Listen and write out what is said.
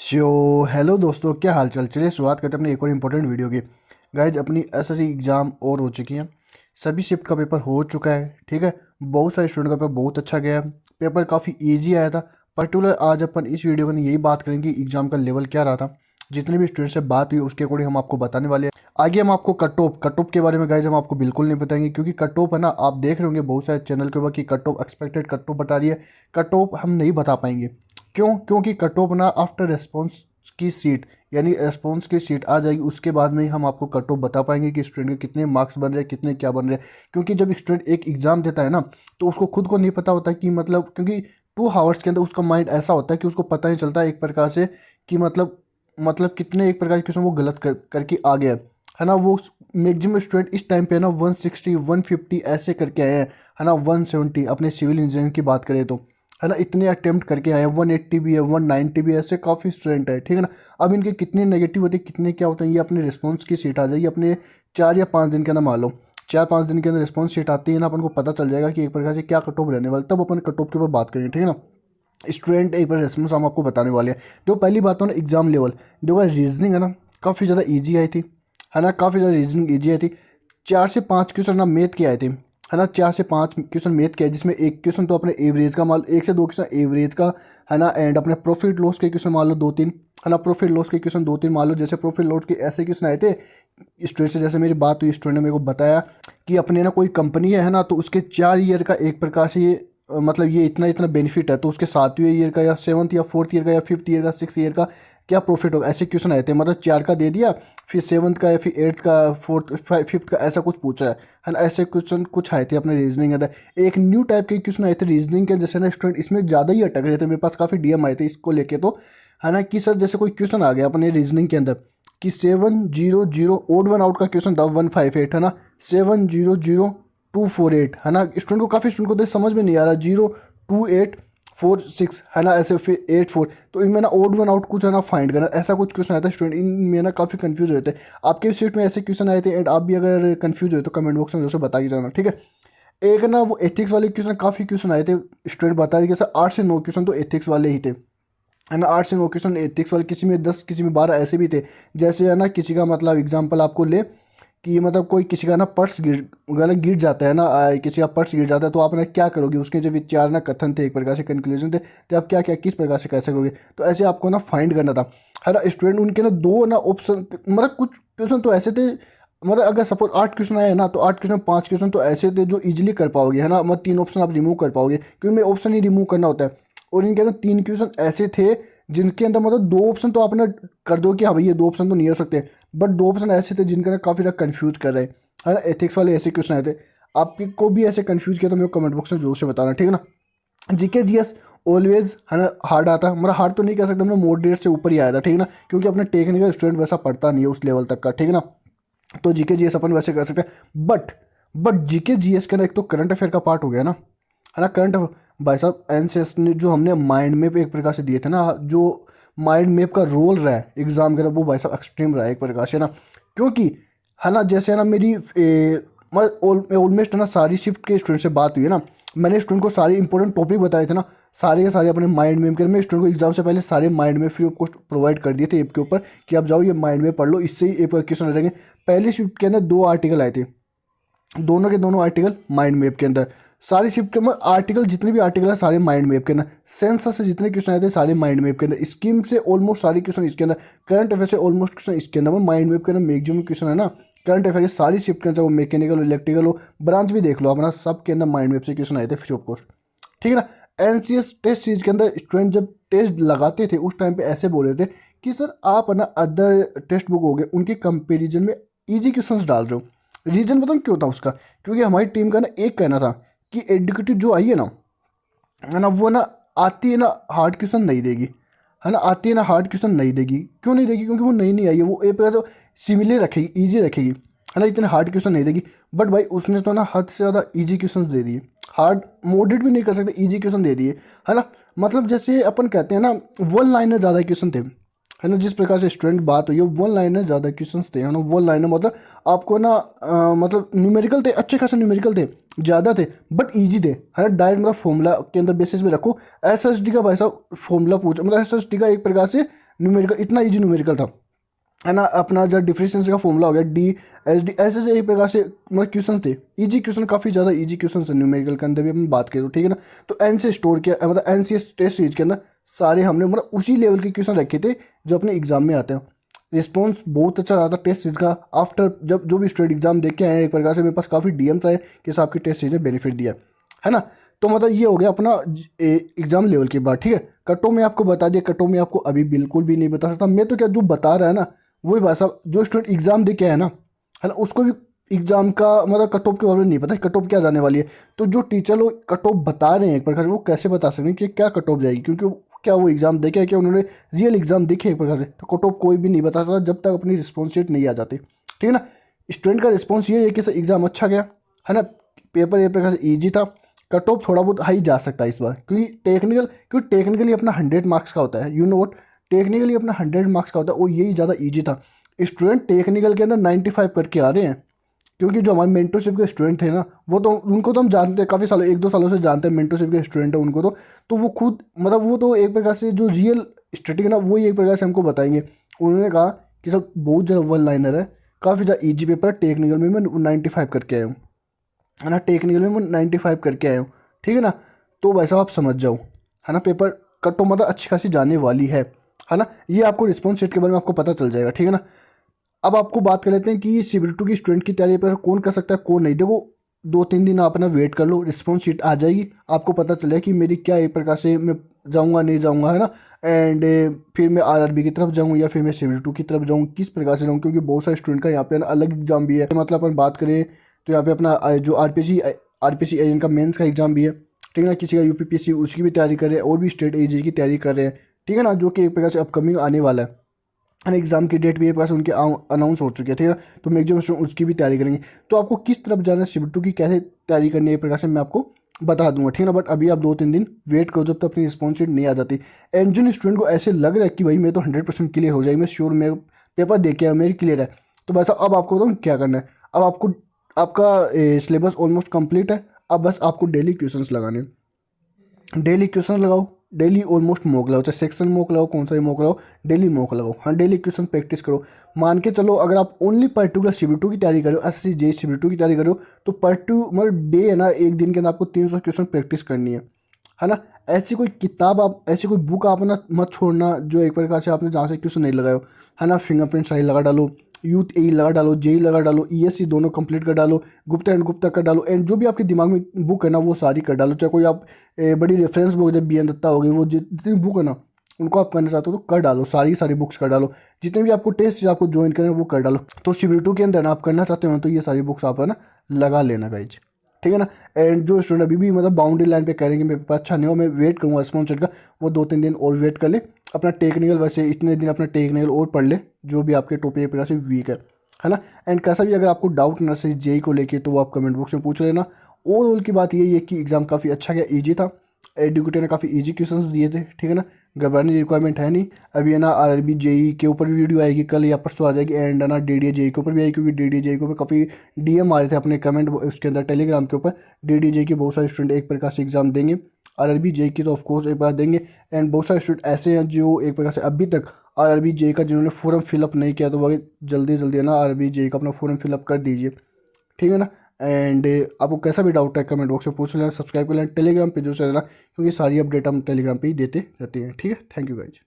Hello दोस्तों, क्या हाल चाल। चलिए शुरुआत करते हैं अपनी एक और इम्पोर्टेंट वीडियो की। गाइज, अपनी एसएससी एग्ज़ाम और हो चुकी हैं। सभी शिफ्ट का पेपर हो चुका है। ठीक है, बहुत सारे स्टूडेंट का पेपर बहुत अच्छा गया है। पेपर काफ़ी इजी आया था। पर्टिकुलर आज अपन इस वीडियो में यही बात करेंगे कि एग्ज़ाम का लेवल क्या रहा था। जितने भी स्टूडेंट से बात हुई उसके अकॉर्डिंग हम आपको बताने वाले हैं। आगे हम आपको कट ऑफ के बारे में गाइज हम आपको बिल्कुल नहीं बताएंगे, क्योंकि कट ऑफ है ना, आप देख रहे होंगे बहुत सारे चैनल के ऊपर कि cut off expected cut off बता रही है। कट ऑफ हम नहीं बता पाएंगे। क्यों? क्योंकि कट ऑफ ना आफ्टर रेस्पॉन्स की सीट, यानी रेस्पॉन्स की सीट आ जाएगी, उसके बाद में ही हम आपको कट ऑफ बता पाएंगे कि स्टूडेंट के कितने मार्क्स बन रहे हैं, कितने क्या बन रहे हैं। क्योंकि जब स्टूडेंट एक एग्ज़ाम देता है ना, तो उसको खुद को नहीं पता होता कि मतलब, क्योंकि 2 आवर्स के अंदर उसका माइंड ऐसा होता है कि उसको पता नहीं चलता एक प्रकार से कि मतलब कितने एक प्रकार के क्वेश्चन वो गलत करके आ गया है ना। वो मैक्सिमम स्टूडेंट इस टाइम पे ना 160 150 ऐसे करके आए हैं, है ना। 170 अपने सिविल इंजीनियरिंग की बात करें तो, है ना, इतने अटेम्प्ट करके आए हैं। 180 भी है, 190 भी है, ऐसे काफ़ी स्टूडेंट है। ठीक है ना। अब इनके कितने नेगेटिव होते हैं, कितने क्या होते हैं, ये अपने रिस्पॉन्स की सीट आ जाएगी अपने 4 या 5 दिन के अंदर। मान लो 4-5 दिन के अंदर रिस्पॉन्स सीट आती है ना, अपन को पता चल जाएगा कि एक प्रकार से क्या कट ऑफ रहने वाला, तब अपन कट ऑफ के ऊपर बात करेंगे। ठीक है ना। स्टूडेंट एक बार रेस्पॉन्स हम आपको बताने वाले हैं। जो पहली बात हो ना, एग्जाम लेवल, जो रीजनिंग है ना, काफ़ी ज़्यादा ईजी आई थी, है ना। काफ़ी ज़्यादा रीजनिंग ईजी आई थी। 4 से 5 क्वेश्चन ना मैथ के आए थे, है ना। 4 से 5 क्वेश्चन मैथ के आए, जिसमें एक क्वेश्चन तो अपने एवरेज का मान, 1 से 2 क्वेश्चन एवरेज का, है ना। एंड अपने प्रॉफिट लॉस के क्वेश्चन मान लो 2-3, है ना। प्रॉफिट लॉस के क्वेश्चन 2-3 मान लो। जैसे प्रॉफिट लॉस के ऐसे क्वेश्चन आए थे स्टूडेंट से, जैसे मेरी बात हुई, स्टूडेंट ने मेरे को बताया कि अपने ना कोई कंपनी है ना, तो उसके 4 ईयर का एक प्रकार से ये मतलब ये इतना इतना बेनिफिट है, तो उसके 7वें ईयर का या 7th या 4th ईयर का या 5th ईयर का 6th ईयर का क्या प्रॉफिट होगा, ऐसे क्वेश्चन आए थे। मतलब 4 का दे दिया, फिर 7th का या फिर 8th का, 4th 5th का, ऐसा कुछ पूछा है ना। ऐसे क्वेश्चन कुछ आए थे अपने रीजनिंग के अंदर। एक न्यू टाइप के क्वेश्चन आए थे रीजनिंग के, जैसे ना स्टूडेंट इसमें ज़्यादा ही अटक रहे थे। मेरे पास काफ़ी डीएम आए थे इसको लेके, तो है ना, कि सर जैसे कोई क्वेश्चन आ गया अपने रीजनिंग के अंदर कि 700 ओड वन आउट का क्वेश्चन था 158, है ना। 700 248, है ना। स्टूडेंट को काफ़ी स्टूडेंट को तो समझ में नहीं आ रहा, 02846, है ना, ऐसे फिर 84, तो इनमें ना ओड वन आउट कुछ है ना फाइंड करना, ऐसा कुछ क्वेश्चन आया था। स्टूडेंट इनमें ना काफ़ी कंफ्यूज हुए थे। आपके सीट में ऐसे क्वेश्चन आए थे, एंड आप भी अगर कंफ्यूज हुए तो कमेंट बॉक्स में जरूर बता के जाना। ठीक है। एक ना वो एथिक्स वाले क्वेश्चन, काफ़ी क्वेश्चन आए थे। स्टूडेंट बता दिए कि सर 8 से 9 क्वेश्चन तो एथिक्स वाले ही थे, है ना। 8 से 9 क्वेश्चन एथिक्स वाले, किसी में 10 किसी में 12 ऐसे भी थे। जैसे है ना, किसी का मतलब एग्जांपल आपको ले कि मतलब कोई किसी का ना पर्स गिर जाता है ना, किसी का पर्स गिर जाता है, तो आप ना क्या करोगे। उसके जो विचार ना कथन थे, एक प्रकार से कंक्लूजन थे, तो आप क्या क्या किस प्रकार से कैसे करोगे। तो ऐसे आपको ना फाइंड करना था, है ना। स्टूडेंट उनके ना दो ना ऑप्शन, मतलब कुछ क्वेश्चन तो ऐसे थे, मतलब अगर सपोज 8 क्वेश्चन आए ना, तो 8 क्वेश्चन 5 क्वेश्चन तो ऐसे थे जो इजीली कर पाओगे, है ना। मतलब 3 ऑप्शन आप रिमूव कर पाओगे, क्योंकि मैं ऑप्शन ही रिमूव करना होता है। और इनके अंदर 3 क्वेश्चन ऐसे थे जिनके अंदर मतलब 2 ऑप्शन तो आपने कर दो कि हाँ भाई ये 2 ऑप्शन तो नहीं हो सकते, बट 2 ऑप्शन ऐसे थे जिनके अंदर काफ़ी ज़्यादा कन्फ्यूज कर रहे हैं, है ना। एथिक्स वाले ऐसे क्वेश्चन आए थे। आपको भी ऐसे कन्फ्यूज किया तो मेरे को कमेंट बॉक्स में जोर से बताना। ठीक है ना। जीके जीएस ऑलवेज, है ना, हार्ड आता, मतलब हार्ड तो नहीं कह सकते, मतलब मॉडरेट से ऊपर ही आया था। ठीक है ना। क्योंकि अपने टेक्निकल स्टूडेंट वैसा पढ़ता नहीं है उस लेवल तक का। ठीक है ना। तो जीके जीएस अपन वैसे कर सकते हैं, बट जीके जीएस के ना एक तो करंट अफेयर का पार्ट हो गया ना, है ना। करंट भाई साहब एनसीएस ने जो हमने माइंड मैप एक प्रकार से दिए थे ना, जो माइंड मैप का रोल रहा है एग्जाम के अंदर, वो भाई साहब एक्सट्रीम रहा है एक प्रकार से ना। क्योंकि है ना, जैसे है ना मेरी ऑलमोस्ट है ना सारी शिफ्ट के स्टूडेंट से बात हुई है ना। मैंने स्टूडेंट को सारे इंपॉर्टेंट टॉपिक बताए थे ना, सारे के सारे अपने माइंड मैप के। मैं स्टूडेंट को एग्जाम से पहले सारे mind map free of cost provide कर दिए थे ऐप के ऊपर, कि आप जाओ ये माइंड मैप पढ़ लो, इससे ही एक क्वेश्चन रहेंगे। पहली शिफ्ट के अंदर 2 आर्टिकल आए थे, दोनों के दोनों आर्टिकल माइंड मैप के अंदर। सारी शिफ्ट के अंदर आर्टिकल, जितने भी आर्टिकल हैं सारे माइंड मैप के अंदर। सेंसस से जितने क्वेश्चन आए थे सारे माइंड मैप के अंदर। स्कीम से ऑलमोस्ट सारे क्वेश्चन इसके अंदर। करंट अफेयर से ऑलमोस्ट क्वेश्चन इसके अंदर। माइंड मैप के अंदर मैक्सिमम क्वेश्चन है ना करंट अफेयर के। सारी शिफ्ट के अंदर, वो मैकेनिकल हो, इलेक्ट्रिकल हो, ब्रांच भी देख लो अपना, सब के अंदर माइंड मैप से क्वेश्चन आए थे फ्री ऑफ कॉस्ट। ठीक है ना। एनसीएस टेस्ट सीरीज के अंदर स्टूडेंट जब टेस्ट लगाते थे उस टाइम पे ऐसे बोल रहे थे कि सर आप है ना अदर टेक्स्ट बुक हो गए उनके कंपेरिजन में ईजी क्वेश्चंस डाल रहे हो। रीजन बताऊँ क्यों था उसका? क्योंकि हमारी टीम का ना एक कहना था कि एडुकेटिव जो आई है ना, वो ना आती है ना हार्ड क्वेश्चन नहीं देगी, है ना। आती है ना हार्ड क्वेश्चन नहीं देगी। क्यों नहीं देगी? क्योंकि वो नई नहीं आई है। वो एक प्रकार से सिमिलर रखेगी, ईजी रखेगी, है ना। इतने हार्ड क्वेश्चन नहीं देगी। बट भाई उसने तो ना हद से ज़्यादा ईजी क्वेश्चन दे दिए। हार्ड मॉडरेट भी नहीं कर सकते, ईजी क्वेश्चन दे दिए, है ना। मतलब जैसे अपन कहते हैं ना, वन लाइनर ज़्यादा क्वेश्चन थे, है ना। जिस प्रकार से स्टूडेंट बात हुई है, वन लाइनर ज़्यादा क्वेश्चंस थे, है ना। वन लाइनर मतलब आपको ना मतलब न्यूमेरिकल थे, अच्छे खासे न्यूमेरिकल थे, ज़्यादा थे, बट इजी थे, है ना। डायरेक्ट मतलब फॉर्मूला के अंदर बेसिस में रखो। एसएसडी का भाई साहब फॉर्मूला पूछा, मतलब एसएसडी का एक प्रकार से न्यूमेरिकल इतना ईजी न्यूमेरिकल था, है ना। अपना जो डिफरेंशिएशन का फॉर्मूला हो गया DSD, ऐसे एक प्रकार से मतलब क्वेश्चन थे, इजी क्वेश्चन, काफ़ी ज़्यादा इजी क्वेश्चन है न्यूमेरिकल के अंदर भी हम बात करें तो, ठीक है ना। तो एन से स्टोर किया, मतलब NCS टेस्ट सीरीज के अंदर सारे हमने मतलब उसी लेवल के क्वेश्चन रखे थे जो अपने एग्जाम में आते हैं। रिस्पॉन्स बहुत अच्छा रहा था टेस्ट सीरीज का। आफ्टर जब जो भी स्टूडेंट एग्जाम देख के आए, एक प्रकार से मेरे पास काफ़ी DMs आए कि साहब की टेस्ट सीरीज ने बेनिफिट दिया, है ना। तो मतलब ये हो गया अपना एग्जाम लेवल की बात, ठीक है। कटो में आपको बता दिया, कटो में आपको अभी बिल्कुल भी नहीं बता सकता मैं, तो क्या जो बता रहा है ना वही भाई साहब, जो स्टूडेंट एग्जाम दे के आया ना, है ना, उसको भी एग्जाम का मतलब कट ऑफ के बारे में नहीं पता कट ऑफ क्या जाने वाली है। तो जो टीचर लोग कट ऑफ बता रहे हैं एक प्रकार से, वो कैसे बता सकते हैं कि क्या कट ऑफ जाएगी, क्योंकि क्या वो एग्जाम देखे है, क्या उन्होंने रियल एग्जाम देखे एक प्रकार से। तो कट ऑफ कोई भी नहीं बता सकता जब तक अपनी रिस्पॉन्स शीट नहीं आ जाती, ठीक है ना। स्टूडेंट का रिस्पॉन्स ये है कि सर एग्जाम अच्छा गया, है ना, पेपर एक प्रकार से ईजी था, कट ऑफ थोड़ा बहुत हाई जा सकता है इस बार, क्योंकि टेक्निकली अपना 100 मार्क्स का होता है, यू नो वट, टेक्निकली अपना 100 मार्क्स का होता है, और यही ज़्यादा ईजी था। स्टूडेंट टेक्निकल के अंदर 95 करके आ रहे हैं, क्योंकि जो हमारे मेंटरशिप के स्टूडेंट थे ना, वो तो उनको तो हम जानते हैं, काफ़ी सालों 1-2 सालों से जानते हैं, मेंटरशिप के स्टूडेंट है उनको तो वो खुद मतलब वो तो एक प्रकार से जो रियल स्टडी है ना, वो ही एक प्रकार से हमको बताएंगे। उन्होंने कहा कि सब बहुत ज़्यादा वन लाइनर है, काफ़ी ज़्यादा ईजी पेपर है, टेक्निकल में मैं 95 करके आया हूँ, है ना, टेक्निकल में मैं 95 करके आया हूँ, ठीक है ना। तो वैसा आप समझ जाओ, है ना, पेपर कट मतलब अच्छी खासी जाने वाली है ना। ये आपको रिस्पॉन्स शीट के बारे में आपको पता चल जाएगा, ठीक है ना। अब आपको बात कर लेते हैं कि CBT की स्टूडेंट की तैयारी पर कौन कर सकता है कौन नहीं। देखो 2-3 दिन आप अपना वेट कर लो, रिस्पॉन्स शीट आ जाएगी, आपको पता चलेगा कि मेरी क्या एक प्रकार से मैं जाऊंगा नहीं जाऊंगा, है ना। एंड फिर मैं RRB की तरफ जाऊँ या फिर मैं CBT की तरफ जाऊँ, किस प्रकार से जाऊँ, क्योंकि बहुत सारे स्टूडेंट का यहाँ पे अलग एग्जाम भी है। मतलब अपन बात करें तो यहाँ पे अपना जो RPC एजेंट का मेंस का एग्जाम भी है, ठीक है ना। किसी का UPPSC उसकी भी तैयारी कर रहे हैं, और भी स्टेट AG की तैयारी कर रहे हैं, ठीक है ना, जो कि एक प्रकार से अपकमिंग आने वाला है। एग्जाम की डेट भी एक पास उनके अनाउंस हो चुकी है, ठीक है ना। तो मैक्सिमम उसकी भी तैयारी करेंगे। तो आपको किस तरफ जाना है, CBT की कैसे तैयारी करनी है, एक प्रकार से मैं आपको बता दूंगा, ठीक है ना। बट अभी आप 2-3 दिन वेट करो जब तक अपनी रिस्पॉन्स शीट नहीं आ जाती। एंड जिन स्टूडेंट को ऐसे लग रहा है कि भाई मैं तो 100% क्लियर हो जाएगी, मैं श्योर, मैं पेपर दे के आया, मेरी क्लियर है, तो बस अब आपको बताऊँ क्या करना है। अब आपको आपका सिलेबस ऑलमोस्ट कंप्लीट है, अब बस आपको डेली क्वेश्चंस लगाने हैं। डेली क्वेश्चन लगाओ, डेली ऑलमोस्ट मॉक लगाओ, चाहे सेक्शन मॉक लगाओ, कौन सा भी मॉक लगाओ, डेली मॉक लगाओ, हाँ, डेली क्वेश्चन प्रैक्टिस करो। मान के चलो अगर आप ओनली पर्टिकुलर CBT की तैयारी करो, SSC JEE CBT की तैयारी करो, तो मतलब डे है ना, एक दिन के अंदर आपको 300 क्वेश्चन प्रैक्टिस करनी है ना। ऐसी कोई किताब आप, ऐसी कोई बुक आप ना मत छोड़ना जो एक प्रकार से आपने जहाँ से क्वेश्चन नहीं लगाए हो, है ना। फिंगरप्रिंट सही लगा डालो, यूथ AE लगा डालो, JEE लगा डालो, ESC दोनों कंप्लीट कर डालो, गुप्ता एंड गुप्ता कर डालो, एंड जो भी आपके दिमाग में बुक है ना वो सारी कर डालो। चाहे कोई आप बड़ी रेफरेंस बुक, जब BN दत्ता हो गई, वो जितनी बुक है ना उनको आप करना चाहते हो तो कर डालो, सारी बुक्स कर डालो। जितने भी आपको टेस्ट आपको ज्वाइन करें वो कर डालो। तो CBT के अंदर ना आप करना चाहते हो तो ये सारी बुक्स आप है ना लगा लेना गाइज, ठीक है ना। एंड जो स्टूडेंट अभी भी मतलब बाउंड्री लाइन पे करेंगे मेरे पेपर अच्छा नहीं हो, मैं वेट करूँगा रिस्पॉन्स शीट का, वो 2-3 दिन और वेट कर ले। अपना टेक्निकल वैसे इतने दिन अपना टेक्निकल और पढ़ ले, जो भी आपके टॉपिक एक प्रकार से वीक है ना। एंड कैसा भी अगर आपको डाउट नर्सरी JEE को लेके तो वो आप कमेंट बॉक्स में पूछ लेना। ओवरऑल की बात यही है कि एग्ज़ाम काफ़ी अच्छा गया, ईजी था, एडुकेटर ने काफ़ी इजी क्वेश्चंस दिए थे, ठीक है ना। घबराने की रिक्वायरमेंट है नहीं। अभी है ना RRB JEE के ऊपर भी वीडियो आएगी कल या परसों आ जाएगी, एंड है ना DDA JEE के ऊपर भी आएगी, क्योंकि DDA JEE के ऊपर काफ़ी DM आ रहे थे अपने कमेंट उसके अंदर टेलीग्राम के ऊपर। DDA JEE के बहुत सारे स्टूडेंट एक प्रकार से एग्जाम देंगे, RRB JEE की तो ऑफकोर्स एक बार देंगे। एंड बहुत सारे स्टूडेंट ऐसे हैं जो एक प्रकार से अभी तक RRB JEE का जिन्होंने फॉर्म फिलअप नहीं किया, तो वह जल्दी जल्दी है ना RRB JEE का अपना फॉर्म फिलअप कर दीजिए, ठीक है ना। एंड आपको कैसा भी डाउट है कमेंट बॉक्स में पूछ लेना, सब्सक्राइब कर लेना, टेलीग्राम पे जो चल रहा, क्योंकि सारी अपडेट हम टेलीग्राम पे ही देते रहते हैं, ठीक है। Thank you guys.